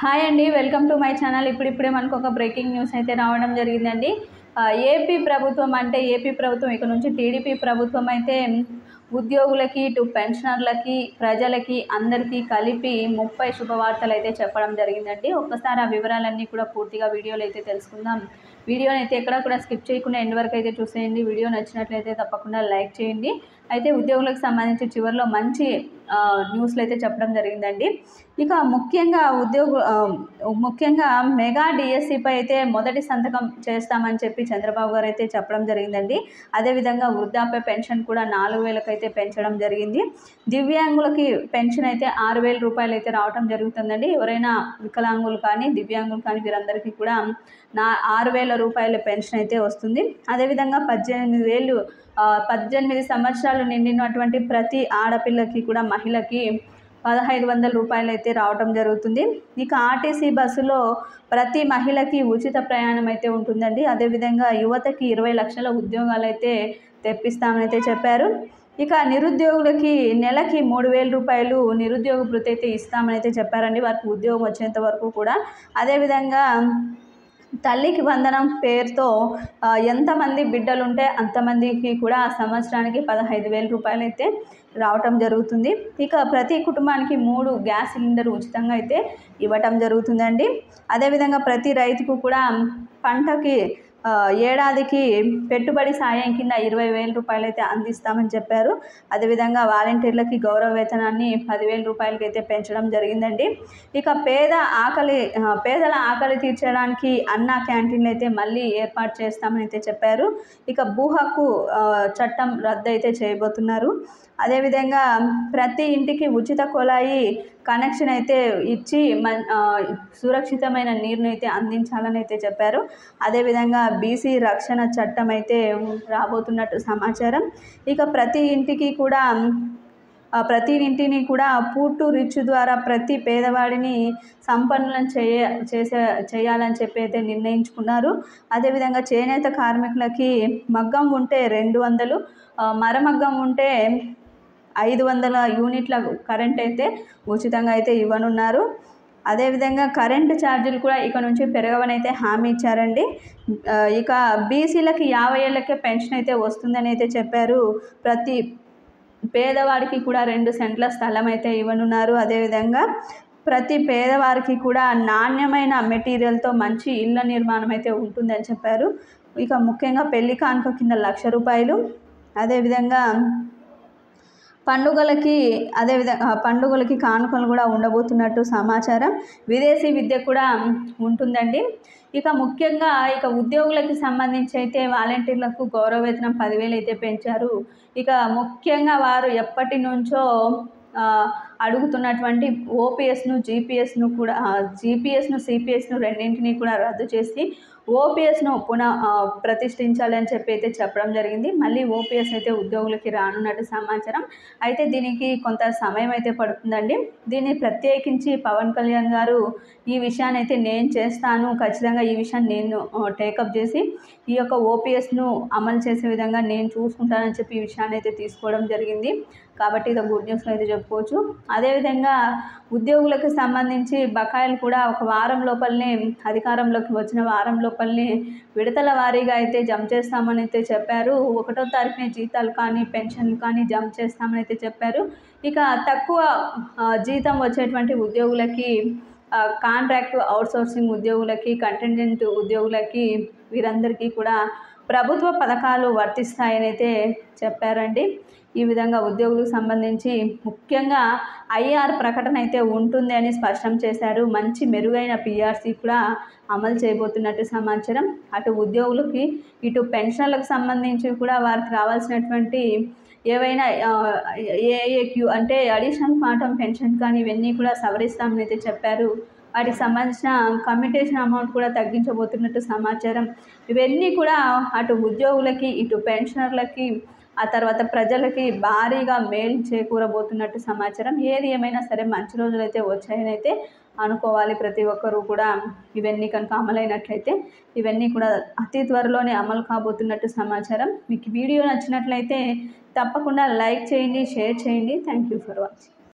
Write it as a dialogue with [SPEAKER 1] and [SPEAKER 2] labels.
[SPEAKER 1] Hi అండి, welcome to my channel. ఇప్పుడిప్పుడే మనకు ఒక బ్రేకింగ్ న్యూస్ అయితే రావడం జరిగిందండి. ఏపీ ప్రభుత్వం అంటే ఏపీ ప్రభుత్వం ఇక నుంచి టీడీపీ ప్రభుత్వం అయితే ఉద్యోగులకి, ఇటు పెన్షనర్లకి, ప్రజలకి అందరికీ కలిపి 30 శుభవార్తలు అయితే చెప్పడం జరిగిందండి. ఒక్కసారి ఆ వివరాలన్నీ కూడా పూర్తిగా వీడియోలో అయితే తెలుసుకుందాం. వీడియోని అయితే ఎక్కడా కూడా స్కిప్ చేయకుండా ఎండ్ వరకు అయితే చూసేయండి. వీడియో నచ్చినట్లయితే తప్పకుండా లైక్ చేయండి. అయితే ఉద్యోగులకు సంబంధించి చివరిలో మంచి న్యూస్లు అయితే చెప్పడం జరిగిందండి. ఇక ముఖ్యంగా మెగా డిఎస్సిపై అయితే మొదటి సంతకం చేస్తామని చెప్పి చంద్రబాబు గారు అయితే చెప్పడం జరిగిందండి. అదేవిధంగా వృద్ధాప్య పెన్షన్ కూడా 4,000 అయితే పెంచడం జరిగింది. దివ్యాంగులకి పెన్షన్ అయితే 6,000 రూపాయలు అయితే రావడం జరుగుతుందండి. ఎవరైనా వికలాంగులు కానీ దివ్యాంగులు కానీ వీరందరికీ కూడా 6,000 రూపాయల పెన్షన్ అయితే వస్తుంది. అదేవిధంగా 18 సంవత్సరాలు నిండినటువంటి ప్రతి ఆడపిల్లకి కూడా మహిళకి 1,500 రూపాయలు అయితే రావటం జరుగుతుంది. ఇక ఆర్టీసీ బస్సులో ప్రతి మహిళకి ఉచిత ప్రయాణం అయితే ఉంటుందండి. అదేవిధంగా యువతకి 20 లక్షల ఉద్యోగాలు అయితే తెప్పిస్తామని చెప్పారు. ఇక నిరుద్యోగులకి నెలకి 3,000 రూపాయలు నిరుద్యోగ భృతి అయితే ఇస్తామని అయితే చెప్పారండి, వారికి ఉద్యోగం వచ్చేంత వరకు కూడా. అదేవిధంగా తల్లికి వందనం పేరుతో ఎంతమంది బిడ్డలుంటే అంతమందికి కూడా సంవత్సరానికి 15,000 రూపాయలు అయితే రావటం జరుగుతుంది. ఇక ప్రతి కుటుంబానికి 3 గ్యాస్ సిలిండర్ ఉచితంగా అయితే ఇవ్వటం జరుగుతుందండి. అదేవిధంగా ప్రతి రైతుకు కూడా పంటకి ఏడాదికి పెట్టుబడి సాయం కింద 20,000 రూపాయలు అయితే అందిస్తామని చెప్పారు. అదేవిధంగా వాలంటీర్లకి గౌరవ వేతనాన్ని 10,000 రూపాయలకి అయితే పెంచడం జరిగిందండి. ఇక పేదల ఆకలి తీర్చడానికి అన్న క్యాంటీన్లు అయితే మళ్ళీ ఏర్పాటు చేస్తామని అయితే చెప్పారు. ఇక భూ హక్కు చట్టం రద్దు అయితే చేయబోతున్నారు. అదేవిధంగా ప్రతి ఇంటికి ఉచిత కుళాయి కనెక్షన్ అయితే ఇచ్చి సురక్షితమైన నీరుని అయితే అందించాలని అయితే చెప్పారు. అదేవిధంగా బీసీ రక్షణ చట్టం అయితే రాబోతున్నట్టు సమాచారం. ఇక ప్రతి ఇంటిని కూడా పూర్ టు రిచ్ ద్వారా ప్రతి పేదవాడిని సంపన్నులను చేయాలని చెప్పి అయితే నిర్ణయించుకున్నారు. అదేవిధంగా చేనేత కార్మికులకి మగ్గం ఉంటే 200, మరమగ్గం ఉంటే 500 యూనిట్ల కరెంట్ అయితే ఉచితంగా అయితే ఇవ్వనున్నారు. అదేవిధంగా కరెంటు ఛార్జీలు కూడా ఇక నుంచి పెరగవని అయితే హామీ ఇచ్చారండి. ఇక బీసీలకి 50 ఏళ్ళకే పెన్షన్ అయితే వస్తుందని అయితే చెప్పారు. ప్రతి పేదవాడికి కూడా 2 సెంట్ల స్థలం అయితే ఇవ్వనున్నారు. అదేవిధంగా ప్రతి పేదవారికి కూడా నాణ్యమైన మెటీరియల్తో మంచి ఇళ్ల నిర్మాణం అయితే ఉంటుందని చెప్పారు. ఇక ముఖ్యంగా పెళ్లి కానుక కింద 1,00,000 రూపాయలు. అదేవిధంగా పండుగలకి కానుకలు కూడా ఉండబోతున్నట్టు సమాచారం. విదేశీ విద్య కూడా ఉంటుందండి. ఇక ముఖ్యంగా ఉద్యోగులకి సంబంధించి అయితే వాలంటీర్లకు గౌరవ వేతనం 10,000 అయితే పెంచారు. ఇక ముఖ్యంగా వారు ఎప్పటి నుంచో అడుగుతున్నటువంటి ఓపీఎస్ను, సిపిఎస్ను రెండింటినీ కూడా రద్దు చేసి ఓపీఎస్ను ప్రతిష్ఠించాలి అని చెప్పి అయితే చెప్పడం జరిగింది. మళ్ళీ ఓపీఎస్ అయితే ఉద్యోగులకి రానున్నట్టు సమాచారం. అయితే దీనికి కొంత సమయం అయితే పడుతుందండి. దీన్ని ప్రత్యేకించి పవన్ కళ్యాణ్ గారు ఈ విషయాన్ని అయితే నేను చేస్తాను, ఖచ్చితంగా ఈ విషయాన్ని నేను టేకప్ చేసి ఈ యొక్క ఓపీఎస్ను అమలు చేసే విధంగా నేను చూసుకుంటానని చెప్పి ఈ విషయాన్ని అయితే తీసుకోవడం జరిగింది. కాబట్టి ఇది గుడ్ న్యూస్లో అయితే చెప్పుకోవచ్చు. అదేవిధంగా ఉద్యోగులకు సంబంధించి బకాయిలు కూడా ఒక వారం లోపలనే, అధికారంలోకి వచ్చిన వారం లోపలనే విడతల వారీగా అయితే జమ చేస్తామని అయితే చెప్పారు. 1వ తారీఖునే జీతాలు కానీ పెన్షన్లు కానీ జమ చేస్తామని అయితే చెప్పారు. ఇక తక్కువ జీతం వచ్చేటువంటి ఉద్యోగులకి, కాంట్రాక్టు అవుట్సోర్సింగ్ ఉద్యోగులకి, కంటింజెంట్ ఉద్యోగులకి వీరందరికీ కూడా ప్రభుత్వ పథకాలు వర్తిస్తాయని అయితే చెప్పారండి. ఈ విధంగా ఉద్యోగులకు సంబంధించి ముఖ్యంగా ఐఆర్ ప్రకటన అయితే ఉంటుంది అని స్పష్టం చేశారు. మంచి మెరుగైన పిఆర్సీ కూడా అమలు చేయబోతున్నట్టు సమాచారం. అటు ఉద్యోగులకి ఇటు పెన్షన్లకు సంబంధించి కూడా వారికి రావాల్సినటువంటి ఏవైనా ఏఏక్యూ అంటే అడిషనల్ క్వాంటమ్ పెన్షన్ కానీ ఇవన్నీ కూడా సవరిస్తామని అయితే చెప్పారు. వాటికి సంబంధించిన కమ్యూటేషన్ అమౌంట్ కూడా తగ్గించబోతున్నట్టు సమాచారం. ఇవన్నీ కూడా అటు ఉద్యోగులకి, ఇటు పెన్షనర్లకి, ఆ తర్వాత ప్రజలకి భారీగా మేలు చేకూరబోతున్నట్టు సమాచారం. ఏది ఏమైనా సరే మంచి రోజులు అయితే వచ్చాయని అయితే అనుకోవాలి ప్రతి ఒక్కరూ కూడా. ఇవన్నీ కనుక అమలైనట్లయితే ఇవన్నీ కూడా అతి త్వరలోనే అమలు కాబోతున్నట్టు సమాచారం. మీకు వీడియో నచ్చినట్లయితే తప్పకుండా లైక్ చేయండి, షేర్ చేయండి. Thank you for watching.